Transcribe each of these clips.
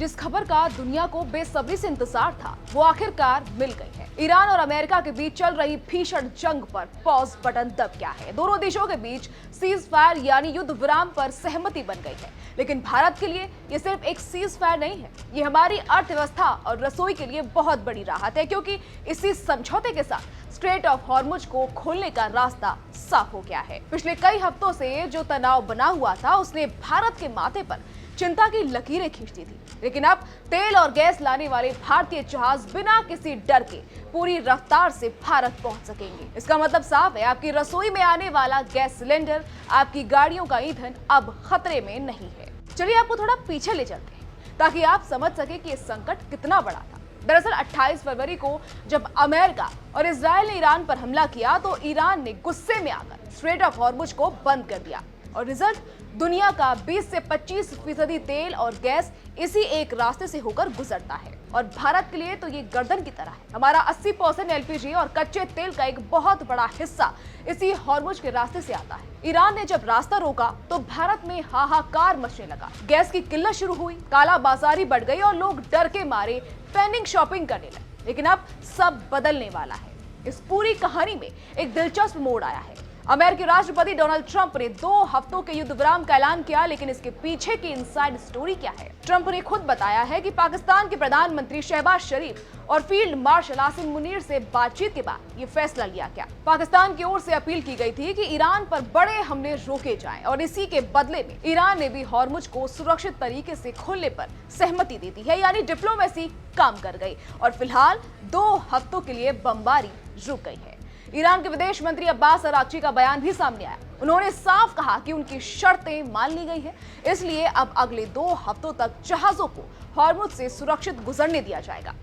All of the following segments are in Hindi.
जिस खबर का दुनिया को बेसब्री से इंतजार था वो आखिरकार मिल गई है। ईरान और अमेरिका के बीच चल रही भीषण जंग पर पॉज बटन दब गया है। दोनों देशों के बीच सीज फायर यानी युद्ध विराम पर सहमति बन गई है। लेकिन भारत के लिए ये सिर्फ एक सीज फायर नहीं है, ये हमारी अर्थव्यवस्था और रसोई के लिए बहुत बड़ी राहत है, क्योंकि इसी समझौते के साथ स्ट्रेट ऑफ हॉर्मुज को खोलने का रास्ता साफ हो गया है। पिछले कई हफ्तों से जो तनाव बना हुआ था उसने भारत के माथे पर चिंता की लकीरें खींच दी थी, लेकिन अब तेल और गैस लाने वाले भारतीय जहाज बिना किसी डर के पूरी रफ्तार से भारत पहुंच सकेंगे। इसका मतलब साफ है, आपकी रसोई में आने वाला गैस सिलेंडर, आपकी गाड़ियों का ईंधन अब खतरे में नहीं है। चलिए आपको थोड़ा पीछे ले चलते हैं ताकि आप समझ सके कि ये संकट कितना बड़ा था। दरअसल 28 फरवरी को जब अमेरिका और इजराइल ने ईरान पर हमला किया तो ईरान ने गुस्से में आकर स्ट्रेट ऑफ हॉर्मुज को बंद कर दिया और रिजल्ट दुनिया का 20 से 25% तेल और गैस इसी एक रास्ते से होकर गुजरता है। और भारत के लिए तो ये गर्दन की तरह है। हमारा 80% एलपीजी और कच्चे तेल का एक बहुत बड़ा हिस्सा इसी हॉर्मुज के रास्ते से आता है। ईरान ने जब रास्ता रोका तो भारत में हाहाकार मचने लगा। गैस की किल्लत शुरू हुई, काला बाजारी बढ़ गई और लोग डर के मारे पैनिक शॉपिंग करने लगे। लेकिन अब सब बदलने वाला है। इस पूरी कहानी में एक दिलचस्प मोड़ आया है। अमेरिकी राष्ट्रपति डोनाल्ड ट्रंप ने 2 हफ्तों के युद्ध विराम का ऐलान किया, लेकिन इसके पीछे की इनसाइड स्टोरी क्या है? ट्रंप ने खुद बताया है कि पाकिस्तान के प्रधानमंत्री शहबाज शरीफ और फील्ड मार्शल आसिम मुनीर से बातचीत के बाद ये फैसला लिया गया। पाकिस्तान की ओर से अपील की गई थी कि ईरान पर बड़े हमले रोके जाएं और इसी के बदले में ईरान ने भी हॉर्मुज को सुरक्षित तरीके से खोलने पर सहमति दे दी है, यानी डिप्लोमेसी काम कर गई और फिलहाल 2 हफ्तों के लिए बमबारी रुक गई है। ईरान के विदेश मंत्री अब्बास अराक्ची का बयान भी सामने आया। उन्होंने साफ कहा कि उनकी शर्तें मान ली गई हैं, इसलिए अब अगले 2 हफ्तों तक जहाजों को हॉर्मुज से सुरक्षित गुजरने दिया जाएगा।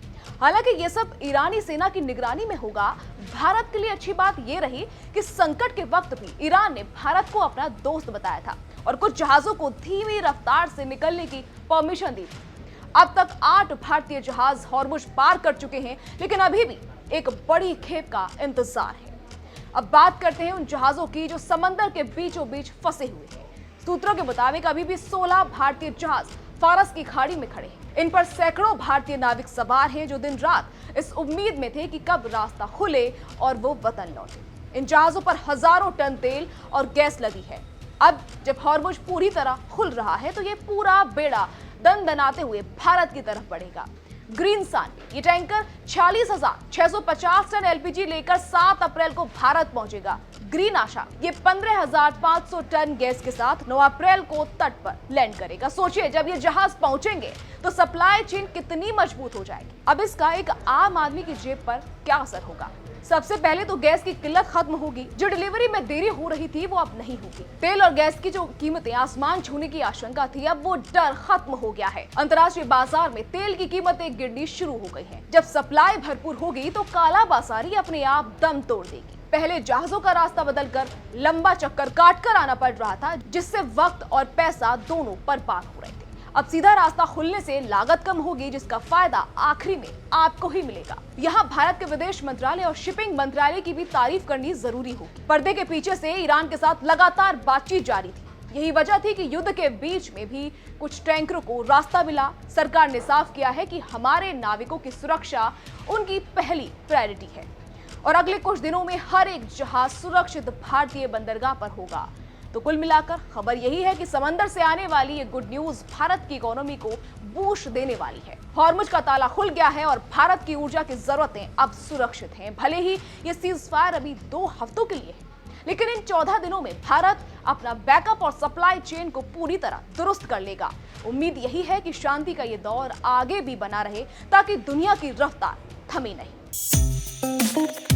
हालांकि ये सब ईरानी सेना की निगरानी में होगा। भारत के लिए अच्छी बात ये रही कि संकट के वक्त भी ईरान ने भारत को अपना दोस्त बताया था और कुछ जहाजों को धीमी रफ्तार से निकलने की परमिशन दी थी। अब तक 8 भारतीय जहाज हॉर्मुज पार कर चुके हैं, लेकिन अभी भी एक बड़ी खेप का इंतजार है। अब बात करते हैं उन जहाजों की जो समंदर के बीचों बीच फंसे हुए हैं। सूत्रों के मुताबिक अभी भी 16 भारतीय जहाज फारस की खाड़ी में खड़े हैं। इन पर सैकड़ों भारतीय नाविक सवार हैं जो दिन रात इस उम्मीद में थे कि कब रास्ता खुले और वो वतन लौटे। इन जहाजों पर हजारों टन तेल और गैस लगी है। अब जब हॉर्मुज पूरी तरह खुल रहा है तो ये पूरा बेड़ा दनदनाते हुए भारत की तरफ बढ़ेगा। ग्रीन सन ये टैंकर 46,650 टन एलपीजी लेकर 7 अप्रैल को भारत पहुंचेगा। ग्रीन आशा ये 15,500 टन गैस के साथ 9 अप्रैल को तट पर लैंड करेगा। सोचिए जब ये जहाज पहुंचेंगे तो सप्लाई चेन कितनी मजबूत हो जाएगी। अब इसका एक आम आदमी की जेब पर क्या असर होगा? सबसे पहले तो गैस की किल्लत खत्म होगी। जो डिलीवरी में देरी हो रही थी वो अब नहीं होगी। तेल और गैस की जो कीमतें आसमान छूने की आशंका थी, अब वो डर खत्म हो गया है। अंतर्राष्ट्रीय बाजार में तेल की कीमतें गिरनी शुरू हो गई हैं। जब सप्लाई भरपूर होगी तो काला बाजारी अपने आप दम तोड़ देगी। पहले जहाजों का रास्ता बदलकर लंबा चक्कर काटकर आना पड़ रहा था, जिससे वक्त और पैसा दोनों बर्बाद हो रहे थे। अब सीधा रास्ता खुलने से लागत कम होगी, जिसका फायदा आखिरी में आपको ही मिलेगा। यहाँ भारत के विदेश मंत्रालय और शिपिंग मंत्रालय की भी तारीफ करनी जरूरी होगी। पर्दे के पीछे से ईरान के साथ लगातार बातचीत जारी थी। यही वजह थी कि युद्ध के बीच में भी कुछ टैंकरों को रास्ता मिला। सरकार ने साफ किया है कि हमारे नाविकों की सुरक्षा उनकी पहली प्रायोरिटी है और अगले कुछ दिनों में हर एक जहाज सुरक्षित भारतीय बंदरगाह पर होगा। तो कुल मिलाकर खबर यही है कि समंदर से आने वाली ये गुड न्यूज भारत की इकोनॉमी को बूस्ट देने वाली है। हॉर्मुज का ताला खुल गया है और भारत की ऊर्जा की जरूरतें अब सुरक्षित हैं। भले ही ये सीज फायर अभी 2 हफ्तों के लिए है, लेकिन इन 14 दिनों में भारत अपना बैकअप और सप्लाई चेन को पूरी तरह दुरुस्त कर लेगा। उम्मीद यही है कि शांति का ये दौर आगे भी बना रहे ताकि दुनिया की रफ्तार थमे नहीं।